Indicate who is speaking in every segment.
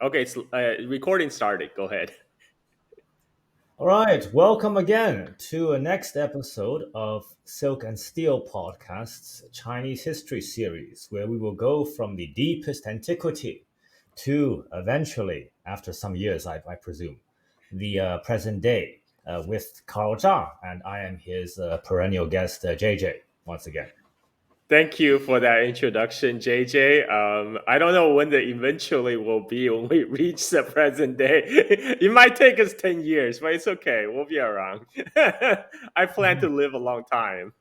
Speaker 1: Okay, it's recording started. Go ahead.
Speaker 2: All right, welcome again to a next episode of Silk and Steel Podcast's Chinese History series, where we will go from the deepest antiquity to eventually, after some years, I presume, the present day with Carl Zhang, and I am his perennial guest, JJ, once again.
Speaker 1: Thank you for that introduction, JJ. I don't know when the eventually will be when we reach the present day. It might take us 10 years, but it's okay. We'll be around. I plan to
Speaker 2: Mhm.
Speaker 1: live a long time.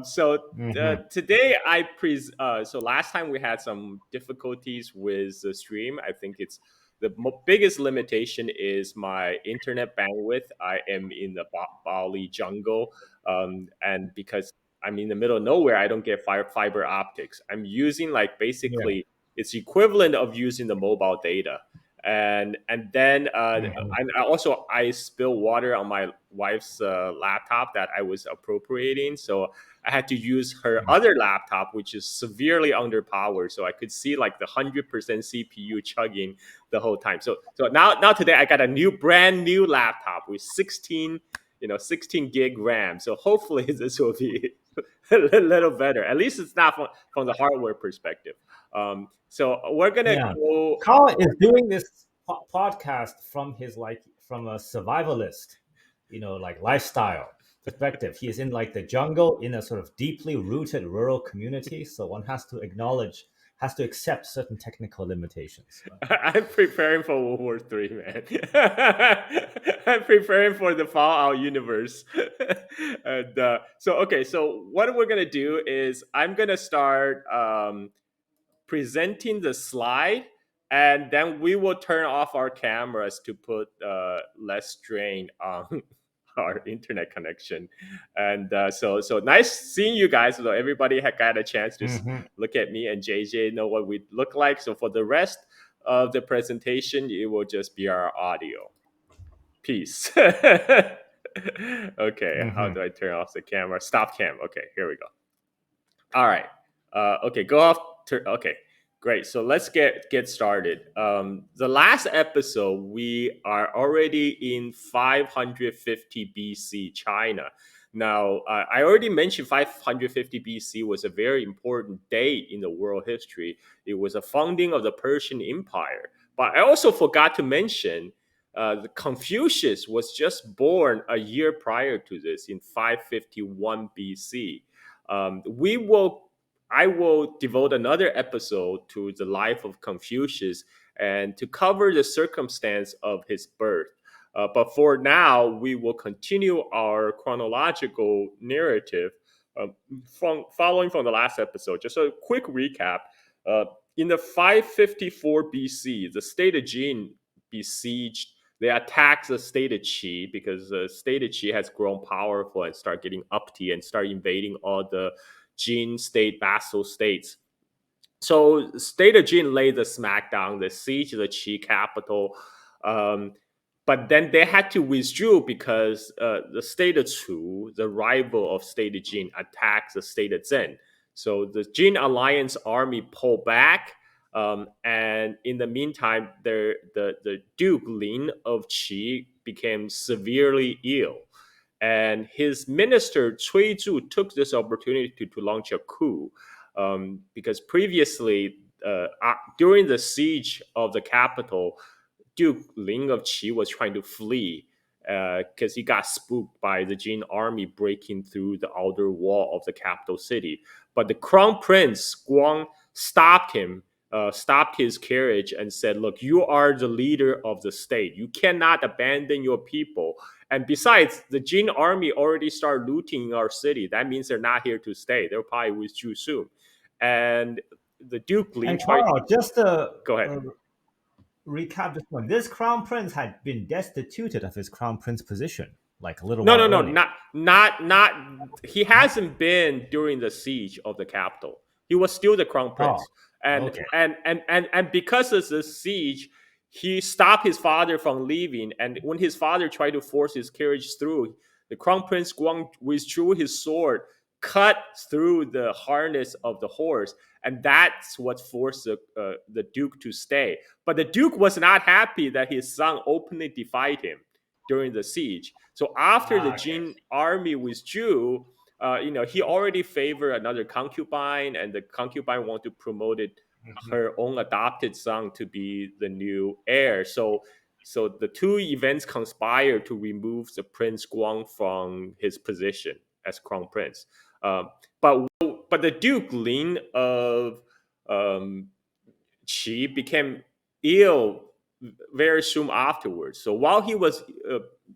Speaker 1: So
Speaker 2: Mhm.
Speaker 1: today so last time we had some difficulties with the stream. I think it's the biggest limitation is my internet bandwidth. I am in the Bali jungle, and because I'm in the middle of nowhere, I don't get fiber optics. I'm using like
Speaker 2: Yeah.
Speaker 1: basically it's equivalent of using the mobile data. And then
Speaker 2: Mhm.
Speaker 1: I spill water on my wife's laptop that I was appropriating, so I had to use her other laptop, which is severely underpowered, so I could see like the 100% CPU chugging the whole time. So now today I got a brand new laptop with 16 gig RAM. So hopefully this will be a little better. At least it's not from the hardware perspective. So we're gonna
Speaker 2: Yeah.
Speaker 1: go.
Speaker 2: Carl is doing this podcast from his from a survivalist, like lifestyle perspective. He is in like the jungle in a sort of deeply rooted rural community, so one has to accept certain technical limitations.
Speaker 1: I'm preparing for World War Three, man. I'm preparing for the Fallout universe. And okay, so what we're gonna do is I'm gonna start presenting the slide, and then we will turn off our cameras to put less strain on our internet connection. And so nice seeing you guys. So everybody had got a chance to
Speaker 2: Hmm.
Speaker 1: look at me and JJ, know what we look like. So for the rest of the presentation, it will just be our audio. Peace. Okay, how
Speaker 2: Hmm.
Speaker 1: do I turn off the camera? Stop cam. Okay, here we go. All right. Okay, go off. Okay, great. So let's get started. The last episode, we are already in 550 BC China. Now, I already mentioned 550 BC was a very important date in the world history. It was a founding of the Persian Empire. But I also forgot to mention the Confucius was just born a year prior to this in 551 BC. We will I will devote another episode to the life of Confucius and to cover the circumstance of his birth. But for now, we will continue our chronological narrative from following from the last episode. Just a quick recap. Uh, in the 554 BC, the state of Jin besieged. They attacked the state of Qi because the state of Qi has grown powerful and start getting uppity and start invading all the Jin state vassal states. So state of Jin laid the smackdown, the siege of the Qi capital. Um, but then they had to withdraw because the state of Chu, the rival of state of Jin, attacked the state of Zhen. So the Jin alliance army pulled back. And in the meantime, the Duke Lin of Qi became severely ill. And his minister, Cui Zhu, took this opportunity to launch a coup because previously, during the siege of the capital, Duke Ling of Qi was trying to flee because he got spooked by the Jin army breaking through the outer wall of the capital city. But the crown prince Guang stopped him, stopped his carriage, and said, "Look, you are the leader of the state. You cannot abandon your people. And besides, the Jin army already started looting our city. That means they're not here to stay. They'll probably withdraw soon." And the Duke Lin
Speaker 2: And
Speaker 1: tried.
Speaker 2: Carl, just to
Speaker 1: Go ahead.
Speaker 2: recap this one, this crown prince had been destituted of his crown prince position like a little
Speaker 1: No,
Speaker 2: while
Speaker 1: no, no,
Speaker 2: earlier.
Speaker 1: not. He
Speaker 2: Huh?
Speaker 1: hasn't been during the siege of the capital. He was still the crown
Speaker 2: Oh,
Speaker 1: prince, and
Speaker 2: okay.
Speaker 1: because of the siege, he stopped his father from leaving. And when his father tried to force his carriage through, the crown prince Guang withdrew his sword, cut through the harness of the horse, and that's what forced the Duke to stay. But the Duke was not happy that his son openly defied him during the siege. So after the
Speaker 2: Okay.
Speaker 1: Jin army withdrew, he already favored another concubine, and the concubine wanted to promote her own adopted son to be the new heir. So the two events conspired to remove the Prince Guang from his position as crown prince. Um, but the Duke Lin of um, Qi became ill very soon afterwards. So while he was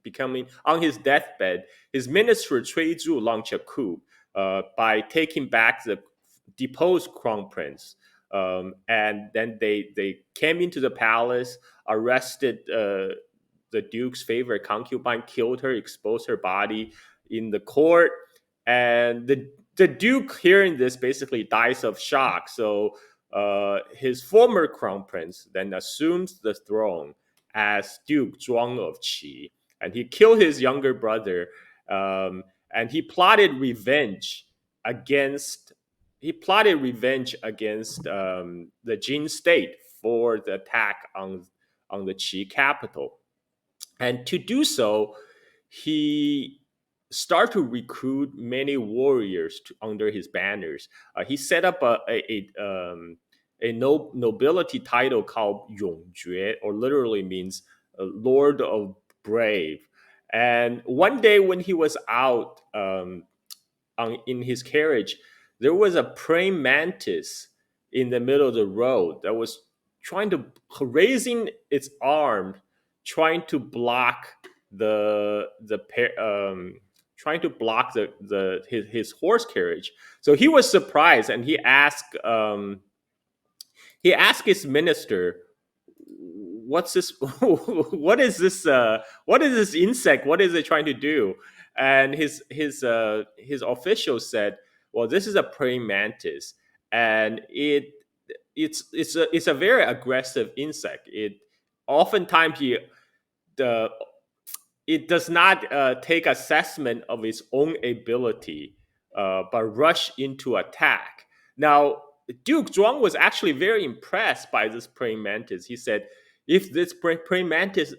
Speaker 1: becoming on his deathbed, his minister Cui Zhu launched a coup by taking back the deposed crown prince. And then they came into the palace, arrested the duke's favorite concubine, killed her, exposed her body in the court, and the duke, hearing this, basically dies of shock. So his former crown prince then assumes the throne as Duke Zhuang of Qi, and he killed his younger brother, and he plotted revenge against the Jin state for the attack on the Qi capital. And to do so, he started to recruit many warriors under his banners. He set up a nobility title called Yongjue, or literally means Lord of Brave. And one day when he was out in his carriage, there was a praying mantis in the middle of the road that was raising its arm, trying to block his horse carriage. So he was surprised, and he asked his minister, "What's this? What is this? What is this insect? What is it trying to do?" And his official said, "Well, this is a praying mantis, and it's a very aggressive insect. Oftentimes the it does not take assessment of its own ability, but rush into attack." Now, Duke Zhuang was actually very impressed by this praying mantis. He said, "If this praying mantis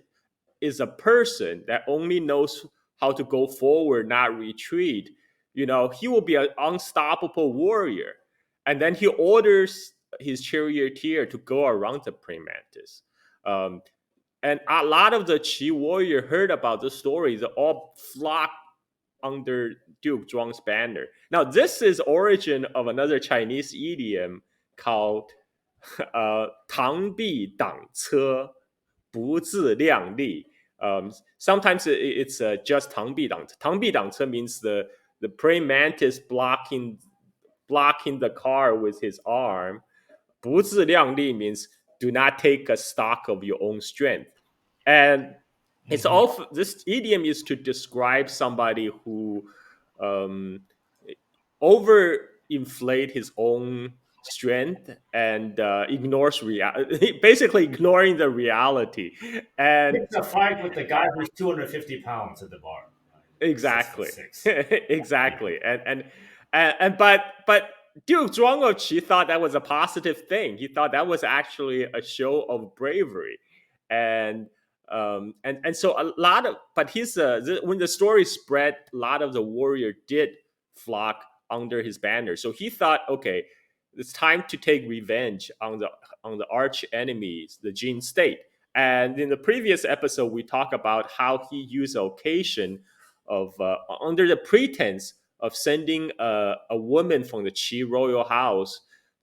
Speaker 1: is a person that only knows how to go forward, not retreat, he will be an unstoppable warrior." And then he orders his charioteer to go around the praying mantis. Um, and a lot of the Qi warrior heard about the story. They all flocked under Duke Zhuang's banner. Now, this is origin of another Chinese idiom called 螳臂挡车不自量力. Sometimes it's just 螳臂挡车. 螳臂挡车 means the praying mantis blocking the car with his arm. 不自量力 means do not take a stock of your own strength. And it's all this idiom is to describe somebody who overinflate his own strength and ignores reality, basically ignoring the reality. And
Speaker 2: It's a fight with the guy who's 250 pounds at the bar.
Speaker 1: exactly,
Speaker 2: 6'6".
Speaker 1: exactly, and but Duke Zhuang of Qi thought that was a positive thing. He thought that was actually a show of bravery, and so a lot of when the story spread, a lot of the warrior did flock under his banner. So he thought, okay, it's time to take revenge on the arch enemies, the Jin state. And in the previous episode, we talked about how he used the occasion of under the pretense of sending a woman from the Qi royal house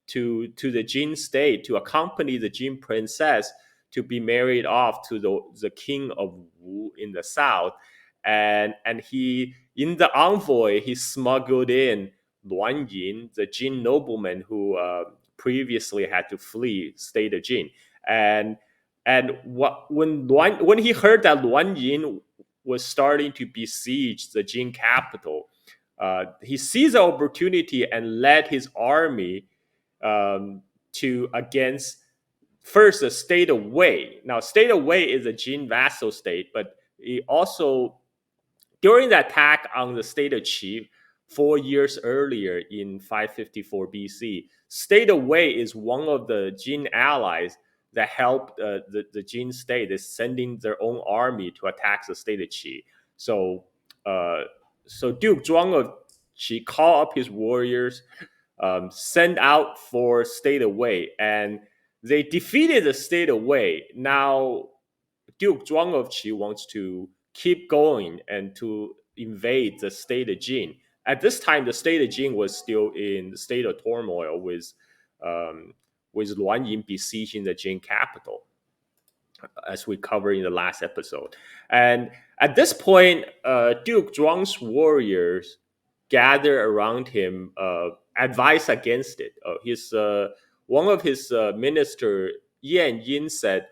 Speaker 1: to the Jin state to accompany the Jin princess to be married off to the king of Wu in the south. And he, in the envoy, he smuggled in Luan Yin, the Jin nobleman who previously had to flee state of Jin. And when he heard that Luan Yin was starting to besiege the Jin capital, he seized the opportunity and led his army to against first the state of Wei. Now, state of Wei is a Jin vassal state, but he also during the attack on the state of Qi, 4 years earlier in 554 BC. State of Wei is one of the Jin allies that helped the Jin state is sending their own army to attack the state of Qi. So, uh, so Duke Zhuang of Qi called up his warriors, sent out for state of Wei, and they defeated the state of Wei. Now, Duke Zhuang of Qi wants to keep going and to invade the state of Jin. At this time, the state of Jin was still in the state of turmoil um, with Luan Yin besieging the Jin capital, as we covered in the last episode. And at this point, Duke Zhuang's warriors gather around him, advise against it. His One of his minister Yan Yin said,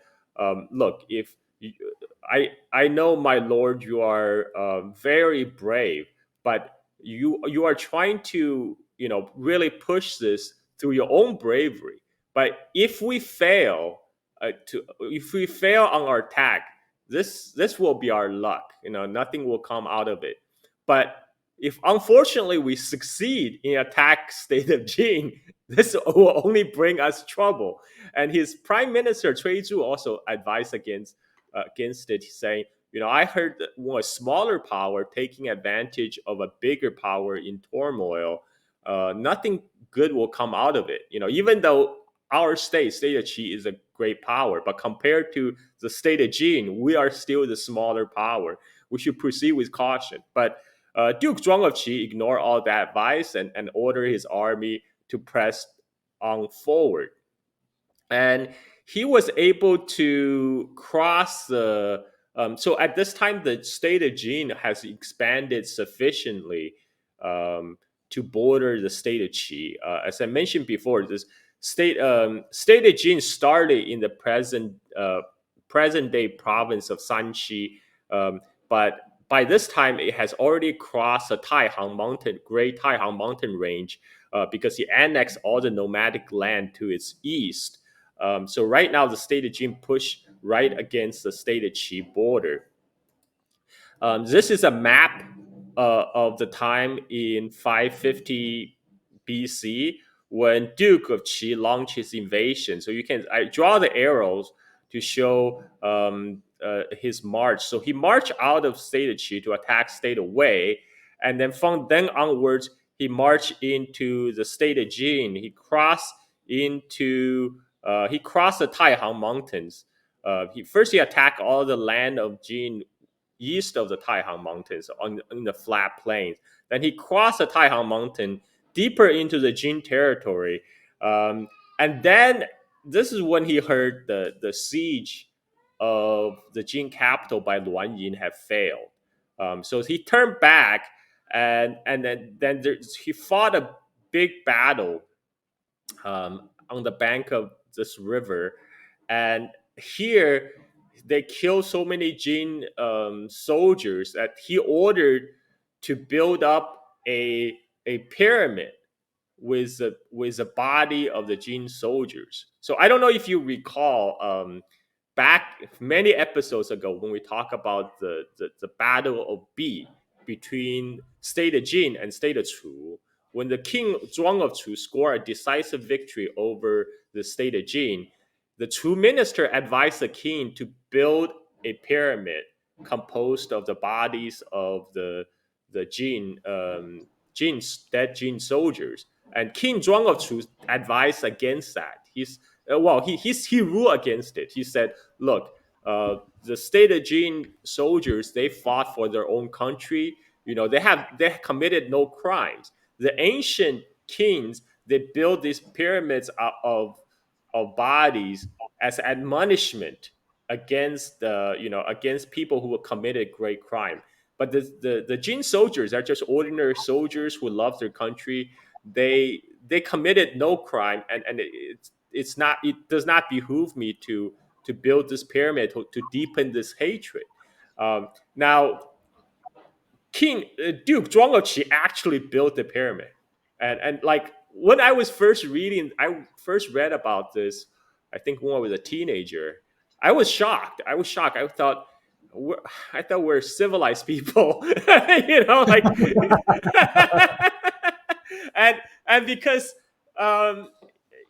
Speaker 1: "Look, if you, I know, my lord, you are very brave, but you are trying to really push this through your own bravery. But if we fail on our attack, this will be our luck. Nothing will come out of it. But if unfortunately we succeed in attack state of Jin, this will only bring us trouble." And his prime minister Cui Zhu also advised against it, saying, I heard that a smaller power taking advantage of a bigger power in turmoil, nothing good will come out of it. Even though our state of Qi, is a great power, but compared to the state of Jin, we are still the smaller power. We should proceed with caution. But Duke Zhuang of Qi ignored all that advice and ordered his army to press on forward. And he was able to cross the. So at this time, the state of Jin has expanded sufficiently to border the state of Qi. As I mentioned before, this state of Jin started in the present day province of Sanxi, but by this time it has already crossed the Great Taihang Mountain range, because he annexed all the nomadic land to its east. So right now, the state of Jin pushed right against the state of Qi border. This is a map of the time in 550 BC when Duke of Qi launched his invasion. So I draw the arrows to show his march. So he marched out of state of Qi to attack state of Wei, and then from then onwards he marched into the state of Jin. He crossed the Taihang Mountains. He attacked all the land of Jin east of the Taihang Mountains on the flat plains. Then he crossed the Taihang Mountain deeper into the Jin territory. And then this is when he heard the siege of the Jin capital by Luan Yin had failed. So he turned back, and then he fought a big battle on the bank of this river. And here they killed so many Jin soldiers that he ordered to build up a pyramid with the body of the Jin soldiers. So I don't know if you recall, back many episodes ago when we talk about the battle of Bi between state of Jin and state of Chu, when the king Zhuang of Chu scored a decisive victory over the state of Jin, the Chu minister advised the king to build a pyramid composed of the bodies of the dead Jin soldiers. And King Zhuang of Chu advised against that. He ruled against it. He said, "Look, the state of Jin soldiers, they fought for their own country. They committed no crimes. The ancient kings, they built these pyramids of bodies as admonishment against people who committed great crime. But the Jin soldiers are just ordinary soldiers who love their country. They committed no crime, and it does not behoove me to build this pyramid to deepen this hatred." Now, Duke Zhuang of Qi actually built the pyramid, and like when I first read about this. I think when I was a teenager, I was shocked. I thought, I thought we're civilized people, you know, like, and because um,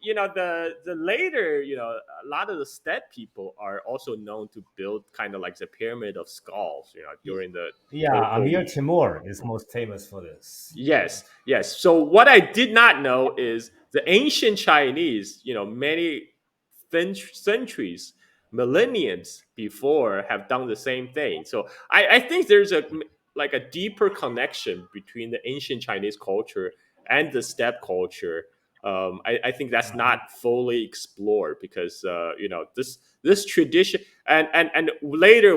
Speaker 1: you know the later, you know, a lot of the steppe people are also known to build kind of like the pyramid of skulls, you know, during the
Speaker 2: Yeah,
Speaker 1: Turko.
Speaker 2: Amir Timur is most famous for this.
Speaker 1: Yes, yes. So what I did not know is the ancient Chinese, you know, many centuries, millenniums before have done the same thing. So I think there's a like a deeper connection between the ancient Chinese culture and the steppe culture. I think that's
Speaker 2: Uh-huh.
Speaker 1: not fully explored because you know this tradition and later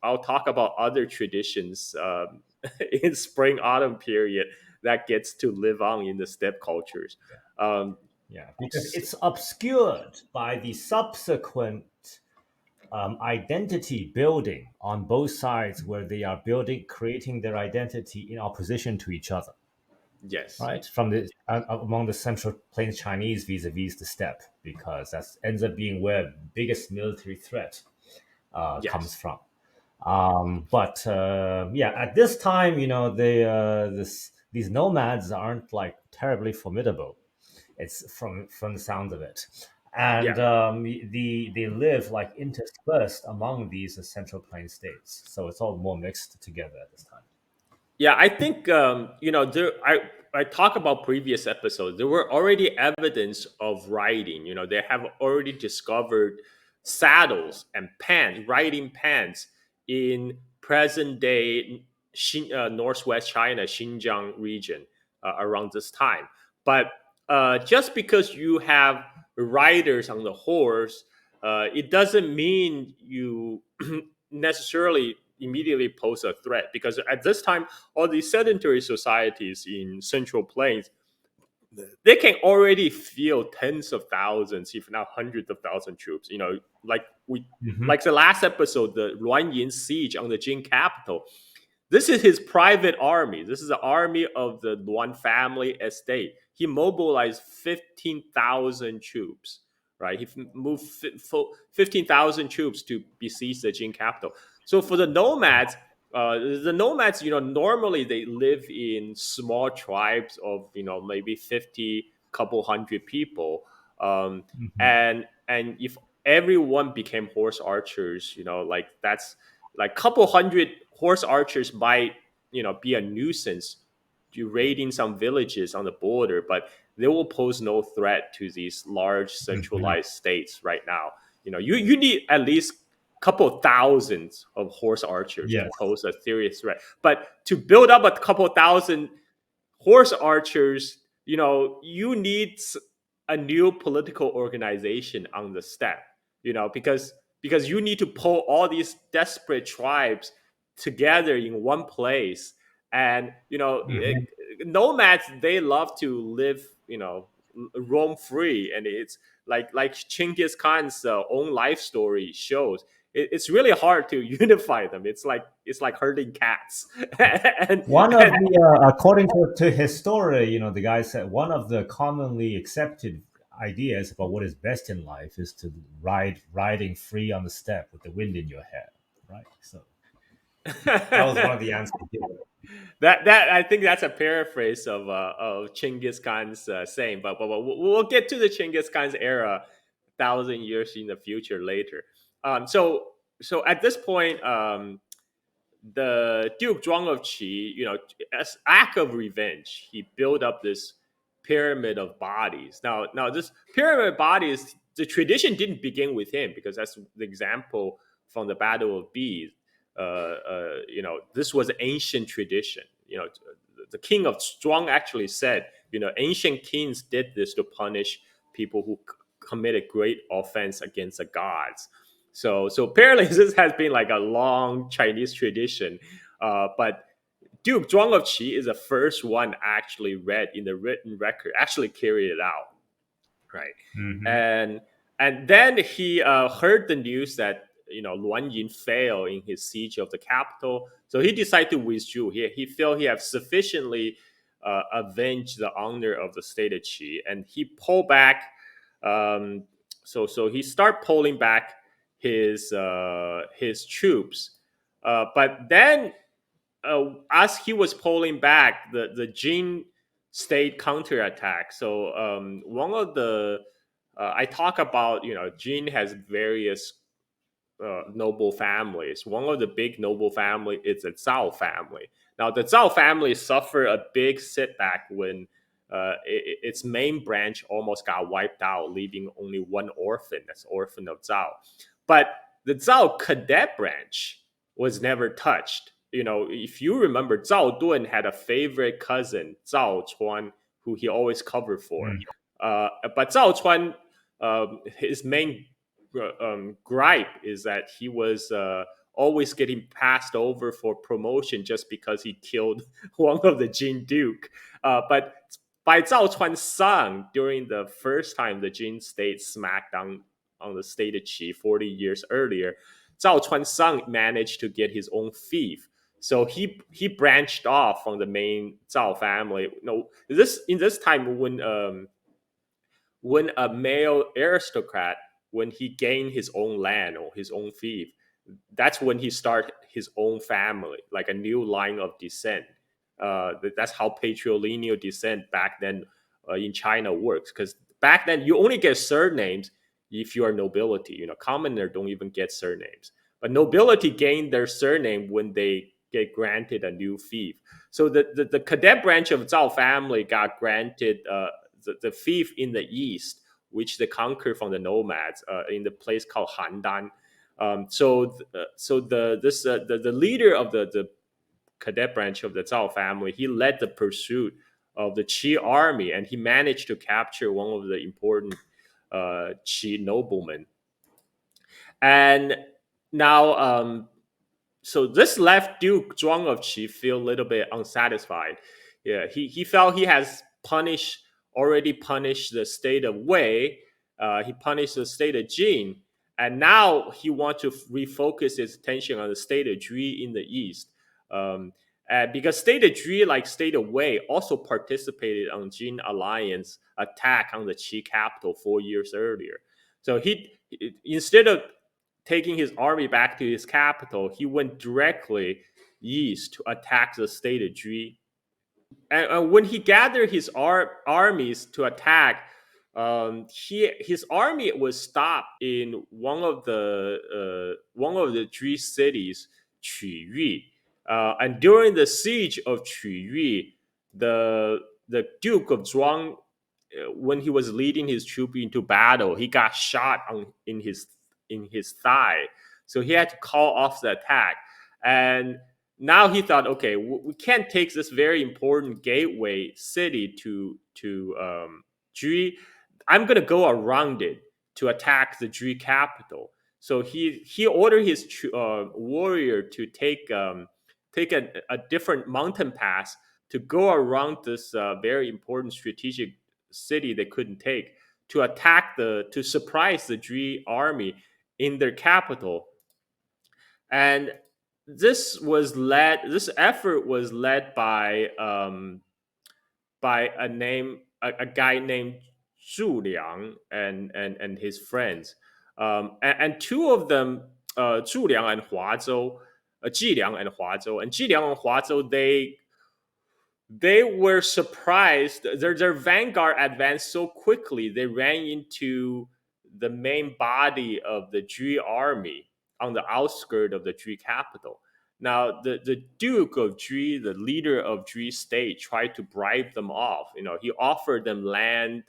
Speaker 1: I'll talk about other traditions in spring autumn period that gets to live on in the steppe cultures. Um,
Speaker 2: Yeah, because it's obscured by the subsequent identity building on both sides, where they are building, creating their identity in opposition to each other,
Speaker 1: yes,
Speaker 2: right? From the among the Central Plains Chinese vis-a-vis the steppe, because that ends up being where biggest military threat comes
Speaker 1: yes,
Speaker 2: from. But yeah, at this time, you know, these nomads aren't like terribly formidable. It's from the sound of it,
Speaker 1: yeah.
Speaker 2: and they live like interspersed among these Central Plain states, so it's all more mixed together at this time.
Speaker 1: Yeah, I think you know I talk about previous episodes. There were already evidence of writing. You know, they have already discovered saddles and pans, riding pans in present day northwest China, Xinjiang region around this time. But just because you have riders on the horse, it doesn't mean you necessarily immediately pose a threat because at this time all these sedentary societies in central plains they can already feel tens of thousands if not hundreds of thousand troops, you know, like we
Speaker 2: Hmm.
Speaker 1: like the last episode, the Ruanyin siege on the Jin capital. This is his private army. This is the army of the Luan family estate. He mobilized 15,000 troops, right? He moved 15,000 troops to besiege the Jin capital. So for the nomads, you know, normally they live in small tribes of, you know, maybe 50, couple hundred people. Um,
Speaker 2: Hmm.
Speaker 1: and if everyone became horse archers, you know, like that's like couple hundred horse archers might, you know, be a nuisance to raiding some villages on the border, but they will pose no threat to these large
Speaker 2: Hmm.
Speaker 1: centralized states right now. You know, you need at least couple thousands of horse archers to
Speaker 2: Yes.
Speaker 1: pose a serious threat, but to build up a couple thousand horse archers, you know, you need a new political organization on the steppe, you know, because you need to pull all these desperate tribes together in one place. And, you know,
Speaker 2: Hmm.
Speaker 1: nomads, they love to live, you know, roam free. And it's like Chinggis Khan's own life story shows. It's really hard to unify them. It's like herding cats. and,
Speaker 2: One of
Speaker 1: and
Speaker 2: the, according to history, you know, the guy said one of the commonly accepted ideas about what is best in life is to riding free on the steppe with the wind in your hair, right? So that was one of the answers given.
Speaker 1: that I think that's a paraphrase of Chinggis Khan's saying, but we'll get to the Chinggis Khan's era 1,000 years in the future later. So at this point, the Duke Zhuang of Qi, you know, as act of revenge, he built up this pyramid of bodies. Now this pyramid of bodies, the tradition didn't begin with him because that's the example from the Battle of Bees. You know, this was an ancient tradition. You know, the king of Zhuang actually said, you know, ancient kings did this to punish people who committed great offense against the gods. So apparently this has been like a long Chinese tradition, but Duke Zhuang of Qi is the first one actually read in the written record, actually carried it out, right?
Speaker 2: Hmm.
Speaker 1: And then he heard the news that, you know, Luan Yin failed in his siege of the capital, so he decided to withdraw. He felt he had sufficiently avenged the honor of the state of Qi, and he pulled back. Um, so he started pulling back his troops. But then, as he was pulling back, the Jin state counterattack. So one of the I talk about, Jin has various noble families. One of the big noble family is the Zhao family. Now, the Zhao family suffered a big setback when its main branch almost got wiped out, leaving only one orphan. That's orphan of Zhao. But the Zhao cadet branch was never touched. If you remember, Zhao Dun had a favorite cousin, Zhao Chuan, who he always covered for. But Zhao Chuan, his main gripe is that he was always getting passed over for promotion just because he killed one of the Jin Duke. But by Zhao Chuan's son, during the first time the Jin state smacked down on the state of Qi 40 years earlier, Zhao Chuan's son managed to get his own fief. So he branched off from the main Zhao family. In this time when a male aristocrat, when he gained his own land or his own fief, that's when he started his own family, like a new line of descent. That's how patrilineal descent back then in China works. Because back then you only get surnames if you are nobility. Commoner don't even get surnames, but nobility gain their surname when they get granted a new fief. So the cadet branch of Zhao family got granted the fief in the east, which they conquered from the nomads in the place called Handan. The leader of the cadet branch of the Zhao family, he led the pursuit of the Qi army, and he managed to capture one of the important Qi noblemen. And now, so this left Duke Zhuang of Qi feel a little bit unsatisfied. Yeah, he felt he has already punished the state of Wei. He punished the state of Jin, and now he wants to refocus his attention on the state of Jui in the east. Because state of Jui, like state of Wei, also participated on Jin alliance attack on the Qi capital 4 years earlier. So he instead of taking his army back to his capital, he went directly east to attack the state of Jui. And when he gathered his armies to attack, his army was stopped in one of the three cities, Quyue. And during the siege of Quyue, the Duke of Zhuang, when he was leading his troop into battle, he got shot in his thigh, so he had to call off the attack. And now he thought, okay, we can't take this very important gateway city to Jui. I'm gonna go around it to attack the Jui capital. So he ordered his warrior to take a different mountain pass to go around this very important strategic city they couldn't take, to surprise the Jui army in their capital. And this effort was led by a guy named Zhu Liang and his friends, and two of them, Zhu Liang and Huazhou, Ji Liang and Huazhou, and Ji Liang and Huazhou, they were surprised. Their vanguard advanced so quickly, they ran into the main body of the Jui army on the outskirts of the Jui capital. Now, the Duke of Jui, the leader of Jui state, tried to bribe them off. He offered them land,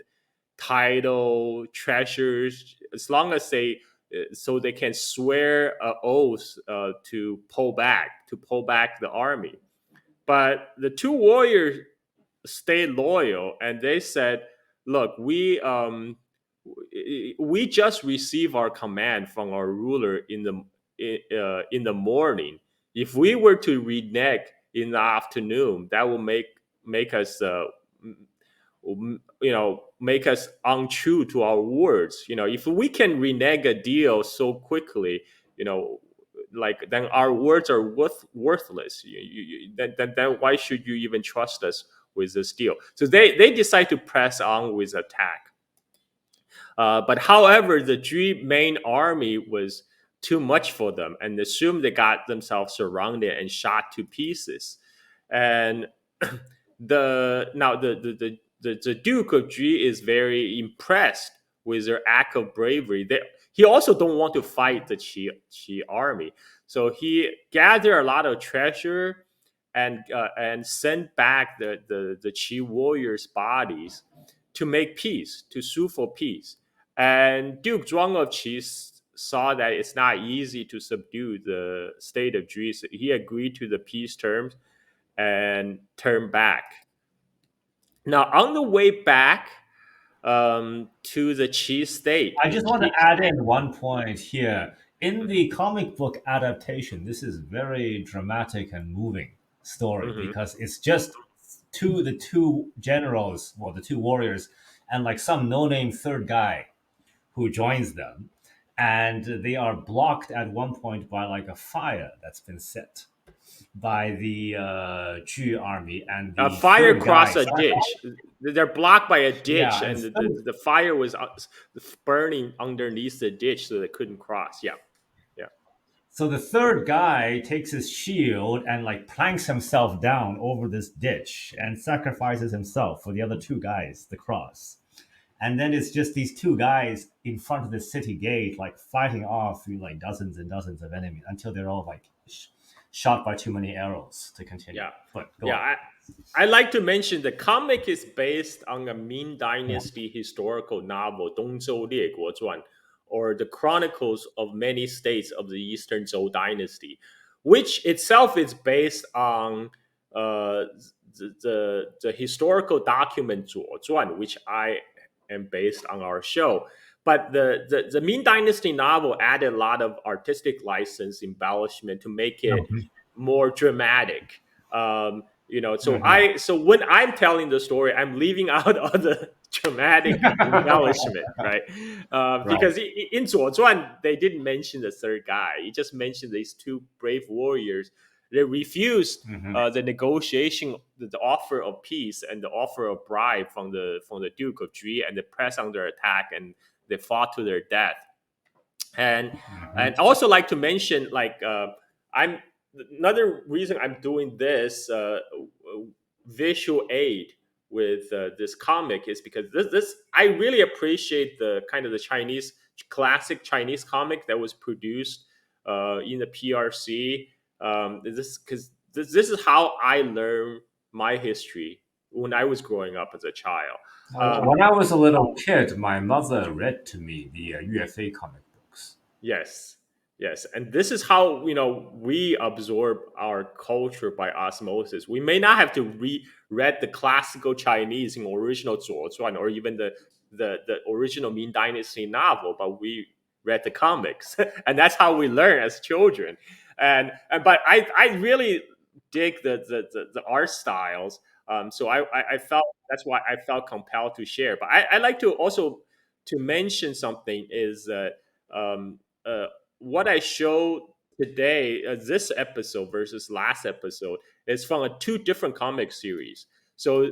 Speaker 1: title, treasures, as long as so they can swear an oath to pull back the army. But the two warriors stayed loyal, and they said, "Look, we just received our command from our ruler in the morning. If we were to renege in the afternoon, that will make us make us untrue to our words. If we can renege a deal so quickly, then our words are worthless. Then why should you even trust us with this deal?" So they decide to press on with attack. But however, the Jui main army was too much for them and assumed they got themselves surrounded and shot to pieces. And the Duke of Qi is very impressed with their act of bravery. He also don't want to fight the Qi army, so he gathered a lot of treasure and sent back the Qi warriors' bodies to make peace, to sue for peace. And Duke Zhuang of Qi saw that it's not easy to subdue the state of Qi, so he agreed to the peace terms and turned back. Now, on the way back to the Qi state,
Speaker 2: I just want to add in one point here. In the comic book adaptation, this is very dramatic and moving story
Speaker 1: Mhm.
Speaker 2: because it's just the two generals, well, the two warriors, and like some no-name third guy who joins them, and they are blocked at one point by like a fire that's been set by the Chu army, and
Speaker 1: A
Speaker 2: the
Speaker 1: fire
Speaker 2: third guy.
Speaker 1: crossed a ditch. They're blocked by a ditch,
Speaker 2: Yeah, and
Speaker 1: and the fire was burning underneath the ditch, so they couldn't cross. Yeah, yeah,
Speaker 2: so the third guy takes his shield and like planks himself down over this ditch and sacrifices himself for the other two guys to cross. And then it's just these two guys in front of the city gate, like fighting off like dozens and dozens of enemies until they're all like shot by too many arrows to continue.
Speaker 1: yeah,
Speaker 2: But go
Speaker 1: yeah.
Speaker 2: on.
Speaker 1: I like to mention the comic is based on a Ming
Speaker 2: Yeah.
Speaker 1: Dynasty historical novel, Dongzhou Lieguo Zhuan, or the Chronicles of Many States of the Eastern Zhou Dynasty, which itself is based on uh, the historical document Zhuan, which I am based on our show. But the Ming Dynasty novel added a lot of artistic license embellishment to make it
Speaker 2: Mhm.
Speaker 1: more dramatic. So
Speaker 2: Mhm.
Speaker 1: when I'm telling the story, I'm leaving out all the dramatic embellishment, right?
Speaker 2: Right.
Speaker 1: Because in Zhuan they didn't mention the third guy. He just mentioned these two brave warriors. They refused
Speaker 2: Mhm.
Speaker 1: the negotiation, the offer of peace, and the offer of bribe from the Duke of Qi, and they pressed on their attack, and they fought to their death. and
Speaker 2: Mhm.
Speaker 1: and I also like to mention, like, I'm another reason I'm doing this visual aid with this comic is because this I really appreciate the kind of the Chinese classic Chinese comic that was produced in the PRC. This because this is how I learned my history when I was growing up as a child. Um,
Speaker 2: When I was a little kid, my mother read to me the UFA comic books.
Speaker 1: Yes, yes, and this is how we absorb our culture by osmosis. We may not have to read the classical Chinese in original Zhuozuan or even the original Ming Dynasty novel, but we read the comics, and that's how we learn as children. And but I really dig the art styles. So I felt that's why I felt compelled to share. But I like to also to mention something is that. Uh, what I showed today, this episode versus last episode, is from two different comic series. So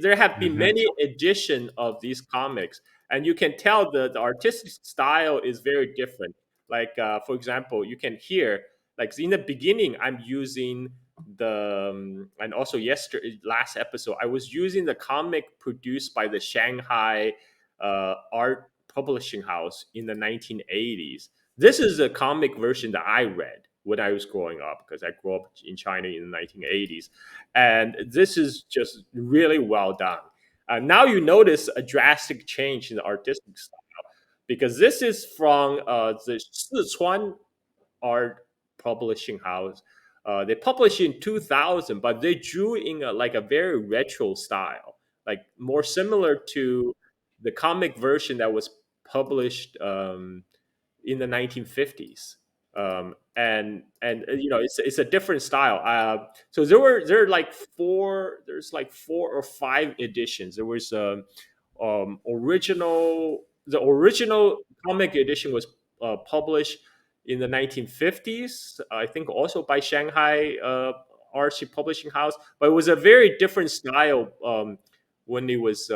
Speaker 1: there have been
Speaker 2: Mhm.
Speaker 1: many editions of these comics, and you can tell the artistic style is very different. Like, for example, you can hear, like, in the beginning, I'm using and also yesterday, last episode, I was using the comic produced by the Shanghai art publishing house in the 1980s. This is a comic version that I read when I was growing up because I grew up in China in the 1980s. And this is just really well done. Now you notice a drastic change in the artistic style because this is from the Sichuan art publishing house. They published in 2000, but they drew in like a very retro style, like more similar to the comic version that was published in the 1950s. It's a different style. So there are like four or five editions. There was original the original comic edition was published in the 1950s, I think also by Shanghai RC Publishing House, but it was a very different style when it was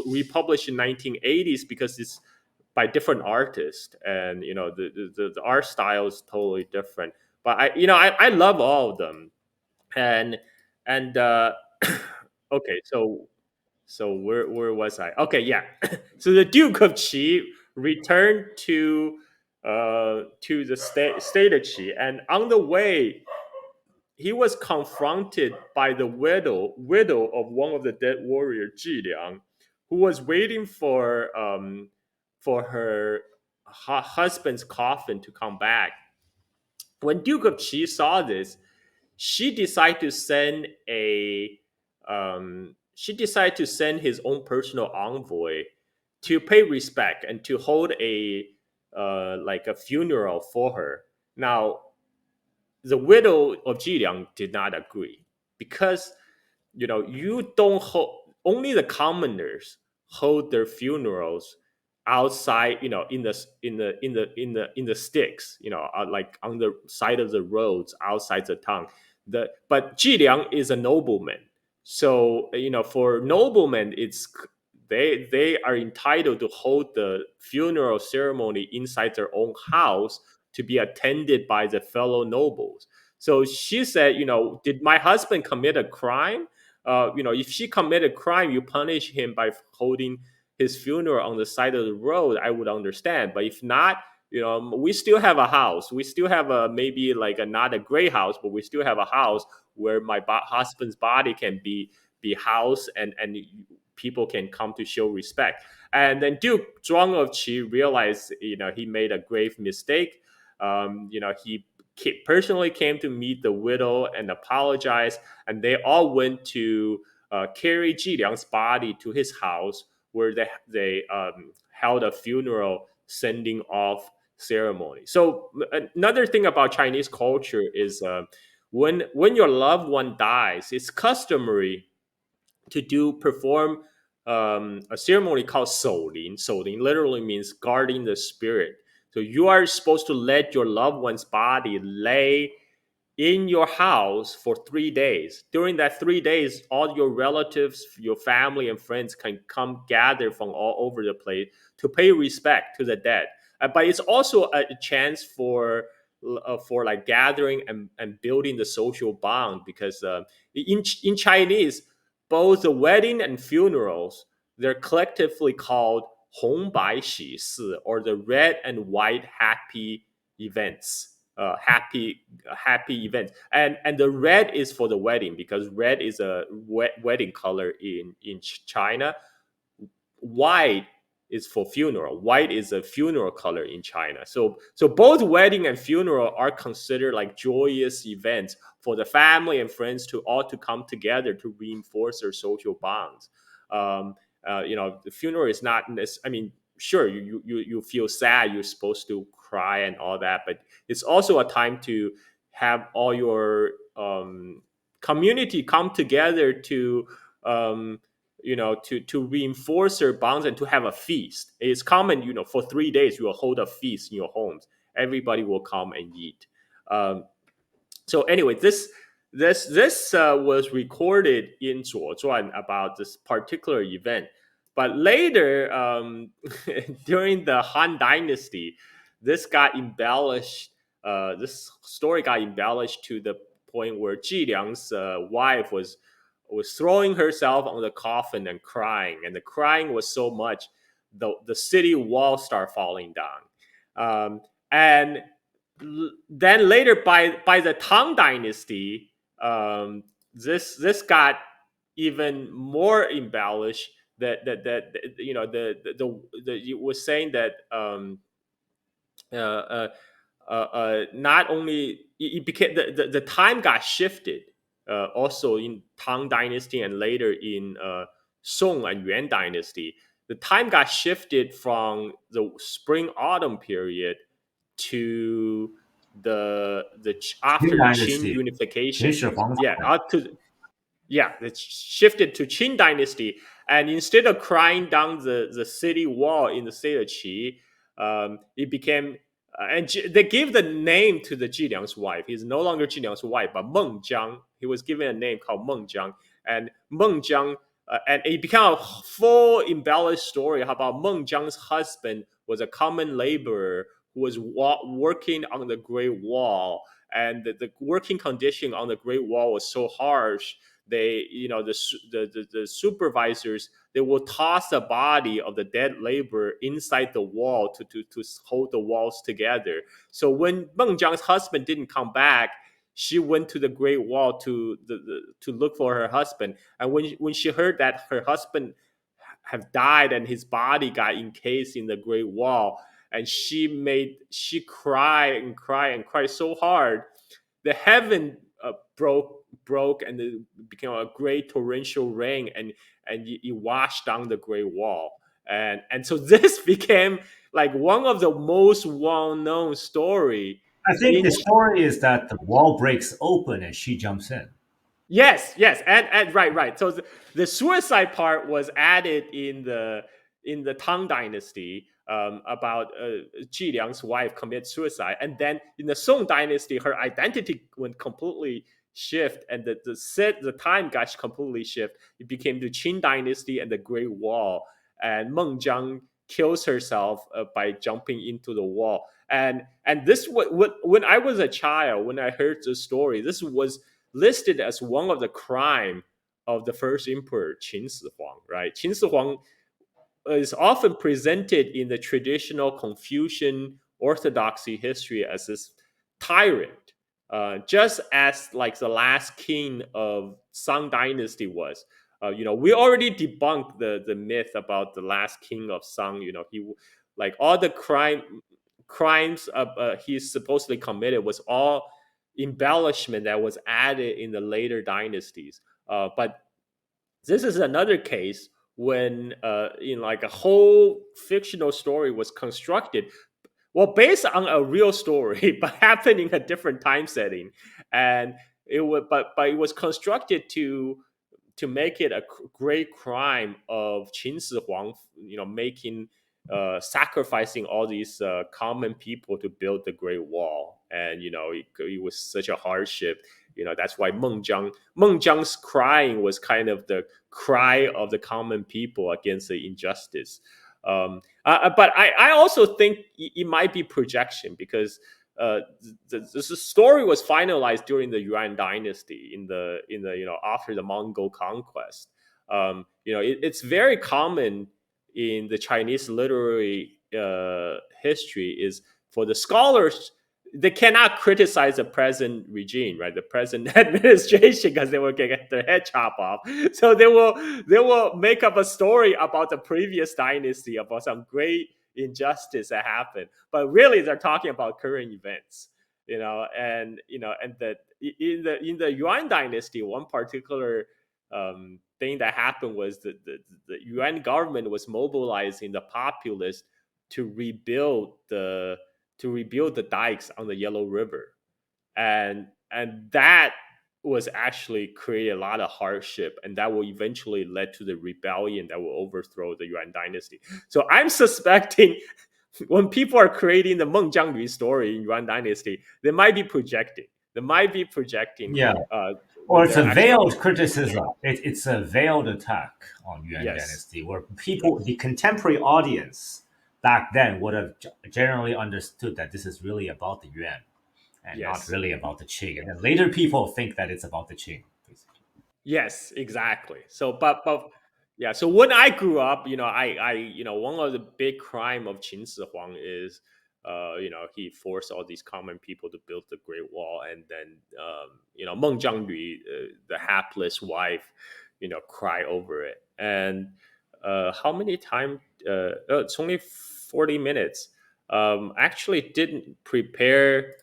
Speaker 1: republished in 1980s because it's by different artists, and the art style is totally different. But I love all of them, and okay, so where was I? Okay, yeah. So the Duke of Qi returned to the state of Qi, and on the way he was confronted by the widow of one of the dead warrior Zhiliang, who was waiting for her husband's coffin to come back. When Duke of Qi saw this, she decided to send a she decided to send his own personal envoy to pay respect and to hold a like a funeral for her. Now, the widow of Jiliang did not agree, because you don't hold, only the commoners hold their funerals outside, in the sticks, like on the side of the roads outside the town. But Jiliang is a nobleman, so for noblemen, they are entitled to hold the funeral ceremony inside their own house, to be attended by the fellow nobles. So she said, did my husband commit a crime? If she committed a crime, you punish him by holding his funeral on the side of the road. I would understand, but if not, we still have a house. We still have a, maybe like a, not a great house, but we still have a house where my husband's body can be housed, and people can come to show respect. And then Duke Zhuang of Qi realized, he made a grave mistake. He personally came to meet the widow and apologize, and they all went to carry Jiliang's body to his house, where they held a funeral sending off ceremony. So another thing about Chinese culture is, when your loved one dies, it's customary to do perform a ceremony called 守灵. 守灵 literally means guarding the spirit. So you are supposed to let your loved one's body lay in your house for 3 days. During that 3 days, all your relatives, your family, and friends can come gather from all over the place to pay respect to the dead. But it's also a chance for like gathering and building the social bond, because in Chinese, both the wedding and funerals, they're collectively called 红白喜事, or the red and white happy events. Happy events, and the red is for the wedding, because red is a wedding color in China. White is for funeral. White is a funeral color in China. So both wedding and funeral are considered like joyous events for the family and friends to all to come together to reinforce their social bonds. The funeral is not. I mean, sure, you feel sad. You're supposed to cry and all that, but it's also a time to have all your community come together to to reinforce their bonds and to have a feast. It's common, for 3 days you will hold a feast in your homes. Everybody will come and eat. So anyway, this was recorded in 左传 about this particular event. But later, during the Han Dynasty, this got embellished. This story got embellished to the point where Jiliang's wife was throwing herself on the coffin and crying, and the crying was so much the city wall started falling down. And then later, by the Tang Dynasty, this got even more embellished. That it was saying that not only it became the time got shifted, also in Tang Dynasty and later in Song and Yuan Dynasty. The time got shifted from the spring autumn period to the
Speaker 2: Qin
Speaker 1: after Qin
Speaker 2: Dynasty,
Speaker 1: unification.
Speaker 2: 秦始皇。
Speaker 1: It's shifted to Qin Dynasty, and instead of crying down the city wall in the state of Qi, it became they gave the name to the Jiliang's wife. He's no longer Jiliang's wife, but Mengjiang. He was given a name called Mengjiang, and Mengjiang, and it became a full embellished story about Mengjiang's husband was a common laborer who was working on the Great Wall, and the working condition on the Great Wall was so harsh. They, the supervisors, they will toss the body of the dead laborer inside the wall to hold the walls together. So when Mengjiang's husband didn't come back, she went to the Great Wall to look for her husband. And when she heard that her husband have died and his body got encased in the Great Wall, and she cry and cry and cry so hard, the heaven broke, and it became a great torrential rain, and it washed down the Great Wall. And so this became like one of the most well-known story
Speaker 2: I think
Speaker 1: in.
Speaker 2: the story is that the wall breaks open and she jumps in.
Speaker 1: Yes, and right. So the suicide part was added in the Tang Dynasty, about Ji Liang's wife commit suicide, and then in the Song Dynasty, her identity went completely shift, and the time got completely shift. It became the Qin Dynasty and the Great Wall, and Mengjiang kills herself by jumping into the wall. And this when I was a child, when I heard the story, this was listed as one of the crime of the first emperor Qin Shi Huang, right? Qin Shi Huang is often presented in the traditional Confucian orthodoxy history as this tyrant, just as like the last king of Song Dynasty was. We already debunked the myth about the last king of Song. He, like, all the crimes he supposedly committed was all embellishment that was added in the later dynasties. But this is another case when like a whole fictional story was constructed, well, based on a real story but happened in a different time setting, and but it was constructed to make it a great crime of Qin Shi Huang, making sacrificing all these common people to build the Great Wall, and it was such a hardship. That's why Mengjiang's crying was kind of the cry of the common people against the injustice. But I also think it might be projection, because the story was finalized during the Yuan dynasty in the after the Mongol conquest. It's very common in the Chinese literary history is for the scholars, they cannot criticize the present regime, right? The present administration, because they will get their head chopped off. So they will make up a story about the previous dynasty, about some great injustice that happened. But really, they're talking about current events, and that in the Yuan dynasty, one particular thing that happened was that the Yuan government was mobilizing the populace to rebuild the dikes on the Yellow River, and that was actually create a lot of hardship, and that will eventually lead to the rebellion that will overthrow the Yuan dynasty. So I'm suspecting when people are creating the Mengjiang Yu story in Yuan dynasty, they might be projecting. They might be projecting.
Speaker 2: Yeah. Or
Speaker 1: When
Speaker 2: it's
Speaker 1: they're
Speaker 2: a
Speaker 1: actually.
Speaker 2: veiled criticism. It's a veiled attack on Yuan
Speaker 1: Yes.
Speaker 2: Dynasty, where people, the contemporary audience back then, would have generally understood that this is really about the Yuan and not
Speaker 1: Yes.
Speaker 2: really about the Qing. And then later people think that it's about the Qing, basically.
Speaker 1: Yes, exactly. So, but yeah. So when I grew up, one of the big crime of Qin Shi Huang is, he forced all these common people to build the Great Wall, and then, Mengjiang Yu, the hapless wife, cry over it. And how many times? It's only 40 minutes. Actually, didn't prepare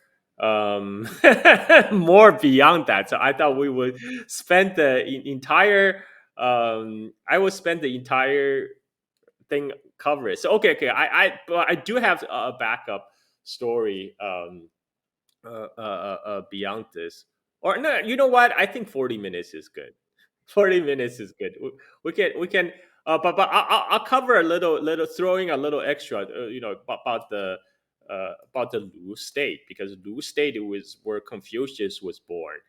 Speaker 1: more beyond that. So I thought we would spend the entire. I will spend the entire thing cover it. So but I do have a backup story beyond this. Or no, you know what? I think 40 minutes is good. 40 minutes is good. We can. But I'll cover a little, throwing a little extra. About the Lu state, because Lu state was where Confucius was born.